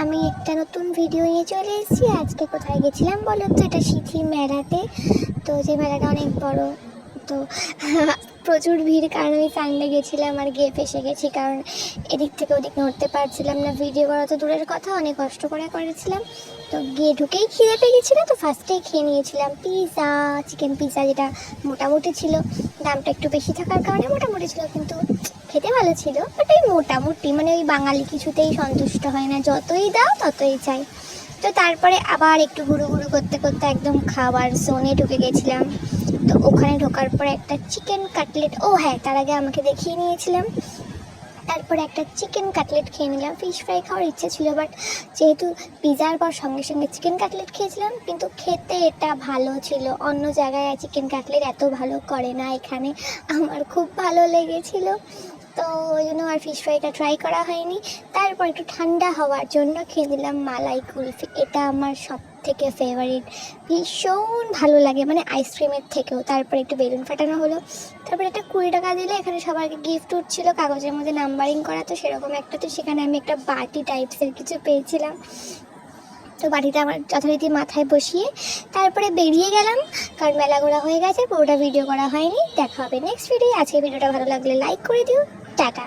আমি একটা নতুন ভিডিও নিয়ে চলে এসেছি। আজকে কোথায় গেছিলাম বলো তো? এটা সিথি মেলাতে। তো যে মেলাটা অনেক বড়, তো প্রচুর ভিড়, কারণ আমি সানডে গেছিলাম আর গিয়ে ফেসে গেছি, কারণ এদিক থেকে ওদিক নড়তে পারছিলাম না। ভিডিও করা তো দূরের কথা, অনেক কষ্ট করে করেছিলাম। তো গিয়ে ঢুকেই খিদে পেয়ে গেছিলো, তো ফার্স্টেই খেয়ে নিয়েছিলাম পিৎজা, চিকেন পিৎজা, যেটা মোটামুটি ছিল। দামটা একটু বেশি থাকার কারণে মোটামুটি ছিল, কিন্তু খেতে ভালো ছিল। বাট ওই মোটামুটি, মানে ওই বাঙালি কিছুতেই সন্তুষ্ট হয় না, যতই দাও ততই চাই। তো তারপরে আবার একটু ঘুরু ঘুরু করতে করতে একদম খাবার জোনে ঢুকে গেছিলাম। তো ওখানে ঢোকার পরে একটা চিকেন কাটলেট, ও হ্যাঁ, তার আগে আমাকে দেখিয়ে নিয়েছিলাম। তারপরে একটা চিকেন কাটলেট খেয়ে নিলাম। ফিশ ফ্রাই খাওয়ার ইচ্ছে ছিল, বাট যেহেতু পিৎজার পর সঙ্গে সঙ্গে চিকেন কাটলেট খেয়েছিলাম, কিন্তু খেতে এটা ভালো ছিল। অন্য জায়গায় চিকেন কাটলেট এত ভালো করে না, এখানে আমার খুব ভালো লেগেছিল। তো ওই জন্য আর ফিশ ফ্রাইটা ট্রাই করা হয়নি। তারপর একটু ঠান্ডা হওয়ার জন্য খেয়ে নিলাম মালাই কুলফি। এটা আমার সব থেকে ফেভারিট, ভীষণ ভালো লাগে, মানে আইসক্রিমের থেকেও। তারপর একটু বেলুন ফাটানো হলো। তারপরে একটা 20 টাকা দিলে এখানে সবাইকে গিফট উঠছিল, কাগজের মধ্যে নাম্বারিং করা, তো সেরকম একটা। তো সেখানে আমি একটা বাটি টাইপসের কিছু পেয়েছিলাম। তো বাটিটা আমার যথারীতি মাথায় বসিয়ে তারপরে বেরিয়ে গেলাম, কারণ মেলা ঘোরা হয়ে গেছে। পুরোটা ভিডিও করা হয়নি। দেখা হবে নেক্সট ভিডিও। আজকে ভিডিওটা ভালো লাগলে লাইক করে দিও। টাটা।